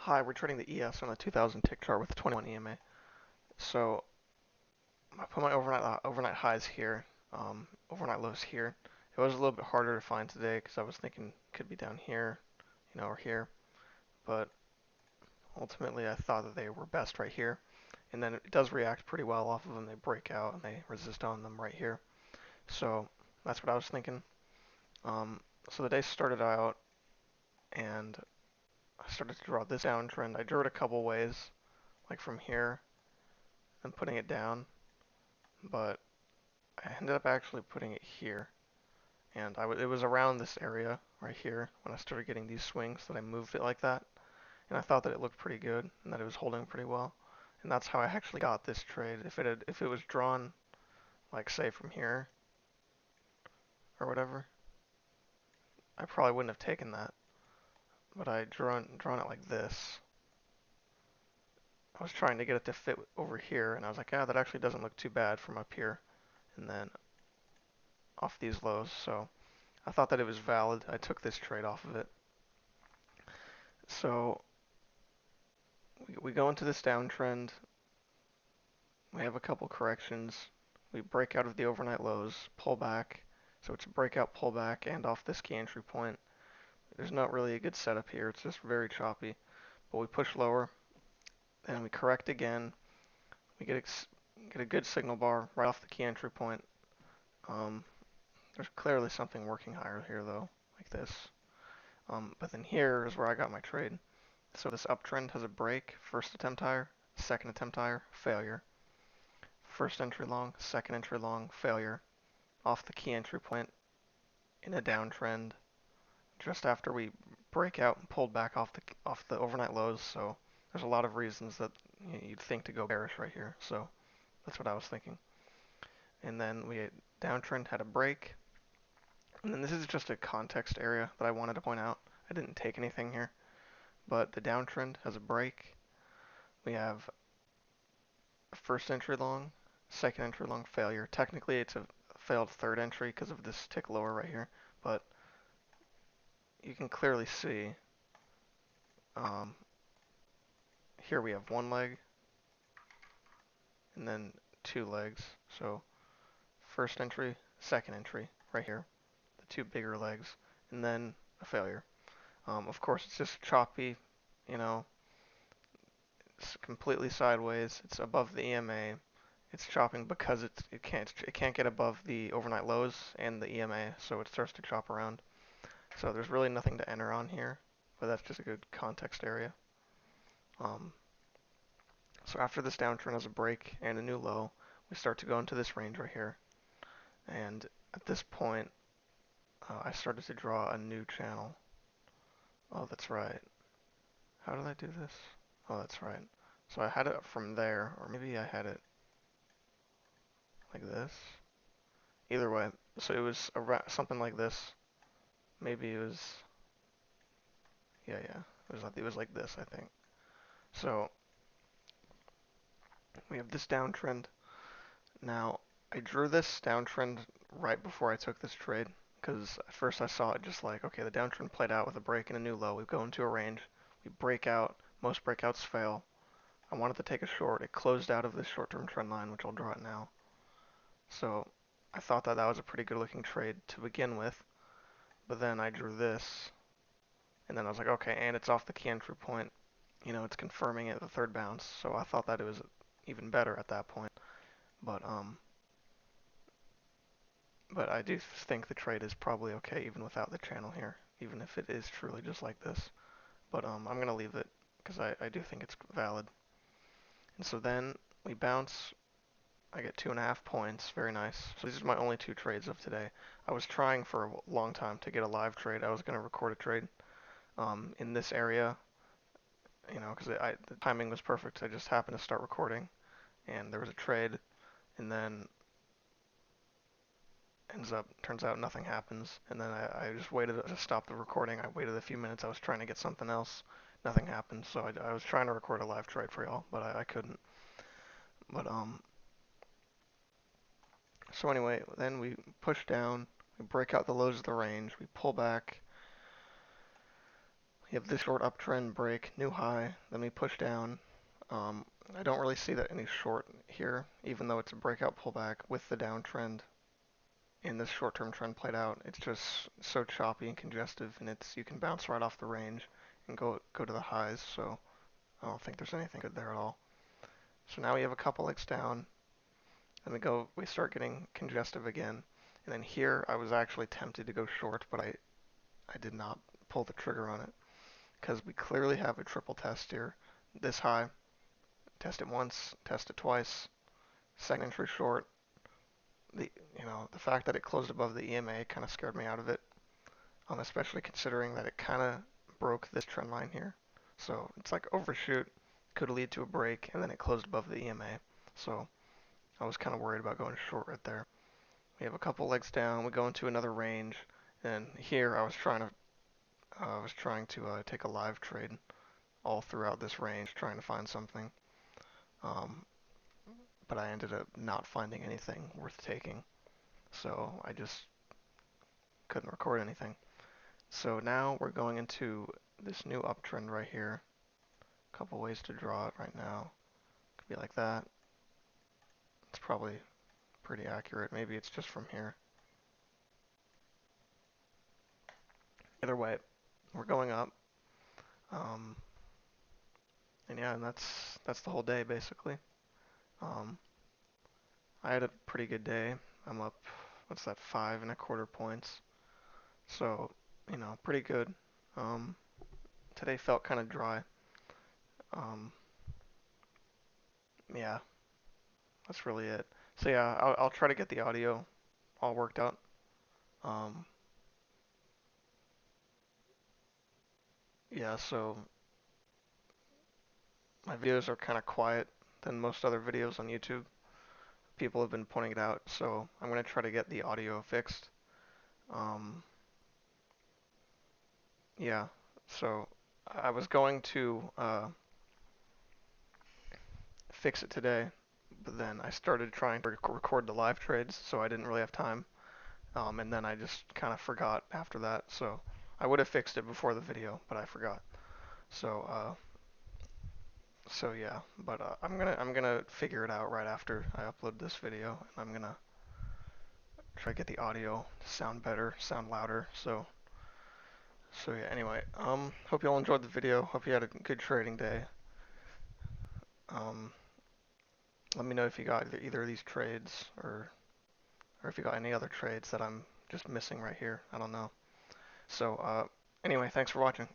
Hi, we're trading the ES on a 2000 tick chart with 21 EMA. So I put my overnight highs here, overnight lows here. It was a little bit harder to find today because I was thinking it could be down here, or here. But ultimately, I thought that they were best right here. And then it does react pretty well off of them. They break out and they resist on them right here. So that's what I was thinking. Um, so the day started out, and I started to draw this downtrend. I drew it a couple ways, like from here and putting it down, but I ended up actually putting it here, and it was around this area right here when I started getting these swings that I moved it like that, and I thought that it looked pretty good and that it was holding pretty well, and that's how I actually got this trade. If it was drawn like say from here or whatever, I probably wouldn't have taken that, but I drawn it like this. I was trying to get it to fit over here, and I was like, that actually doesn't look too bad from up here, and then off these lows, so I thought that it was valid. I took this trade off of it. So we go into this downtrend. We have a couple corrections. We break out of the overnight lows, pull back. So it's a breakout, pullback, and off this key entry point. There's not really a good setup here. It's just very choppy. But we push lower, and we correct again. We get a good signal bar right off the key entry point. Um, there's clearly something working higher here though, like this. But then here is where I got my trade. So this uptrend has a break, first attempt higher, second attempt higher, failure. First entry long, second entry long, failure. Off the key entry point in a downtrend just after we break out and pulled back off the overnight lows. So there's a lot of reasons that you'd think to go bearish right here. So that's what I was thinking. And then we downtrend had a break. And then this is just a context area that I wanted to point out. I didn't take anything here, but the downtrend has a break. We have first entry long, second entry long, failure. Technically, it's a failed third entry because of this tick lower right here, but you can clearly see um, here we have one leg and then two legs. So first entry, second entry right here, the two bigger legs, and then a failure. Of course, it's just choppy, you know, it's completely sideways. It's above the EMA. It's chopping because it can't get above the overnight lows and the EMA, so it starts to chop around. So there's really nothing to enter on here, but that's just a good context area. Um, so after this downturn has a break and a new low, we start to go into this range right here. And at this point, I started to draw a new channel. Oh, that's right. How did I do this? Oh, that's right. So I had it from there, or maybe I had it like this. Either way, so it was something like this. Maybe it was, yeah. It was like this, I think. So we have this downtrend. Now, I drew this downtrend right before I took this trade because at first I saw it just like, okay, the downtrend played out with a break and a new low. We go into a range, we break out, most breakouts fail. I wanted to take a short. It closed out of this short-term trend line, which I'll draw it now. So I thought that that was a pretty good looking trade to begin with, but then I drew this, and then I was like, okay, and it's off the key entry point. It's confirming it at the third bounce, so I thought that it was even better at that point. But But I do think the trade is probably okay even without the channel here, even if it is truly just like this. But I'm going to leave it because I do think it's valid. And so then we bounce. I get 2.5 points. Very nice. So these are my only two trades of today. I was trying for a long time to get a live trade. I was going to record a trade in this area, because the timing was perfect. I just happened to start recording, and there was a trade, and then turns out nothing happens, and then I just waited to stop the recording. I waited a few minutes. I was trying to get something else. Nothing happened, so I was trying to record a live trade for y'all, but I couldn't. But so anyway, then we push down, we break out the lows of the range, we pull back, We have this short uptrend break, new high, then we push down. Um, I don't really see that any short here, even though it's a breakout pullback with the downtrend and this short-term trend played out. It's just so choppy and congestive, and you can bounce right off the range and go to the highs. So I don't think there's anything good there at all. So now we have a couple legs down, and we start getting congestive again. And then here I was actually tempted to go short, but I did not pull the trigger on it because we clearly have a triple test here. This high, test it once, test it twice, second entry short. The the fact that it closed above the EMA kind of scared me out of it, especially considering that it kind of broke this trend line here. So it's like overshoot, could lead to a break, and then it closed above the EMA. So I was kind of worried about going short right there. We have a couple legs down. We go into another range, and here I was trying to take a live trade all throughout this range, trying to find something. Um, but I ended up not finding anything worth taking, so I just couldn't record anything. So now we're going into this new uptrend right here. A couple ways to draw it right now. Could be like that. It's probably pretty accurate. Maybe it's just from here. Either way, we're going up. Um, and yeah, and that's the whole day basically. Um, I had a pretty good day. I'm up, what's that, 5.25 points. So, pretty good. Um, Today felt kind of dry. Um, yeah, that's really it. So yeah, I'll try to get the audio all worked out. Um, yeah, so my videos are kind of quiet than most other videos on YouTube. People have been pointing it out, so I'm gonna try to get the audio fixed. Um, yeah, so I was going to fix it today, but then I started trying to record the live trades, so I didn't really have time. And then I just kind of forgot after that. So I would have fixed it before the video, but I forgot. So so yeah, but I'm gonna figure it out right after I upload this video, and I'm gonna try to get the audio to sound better, sound louder. So yeah. Anyway, hope you all enjoyed the video. Hope you had a good trading day. Um, Let me know if you got either of these trades or if you got any other trades that I'm just missing right here. I don't know. So anyway, thanks for watching.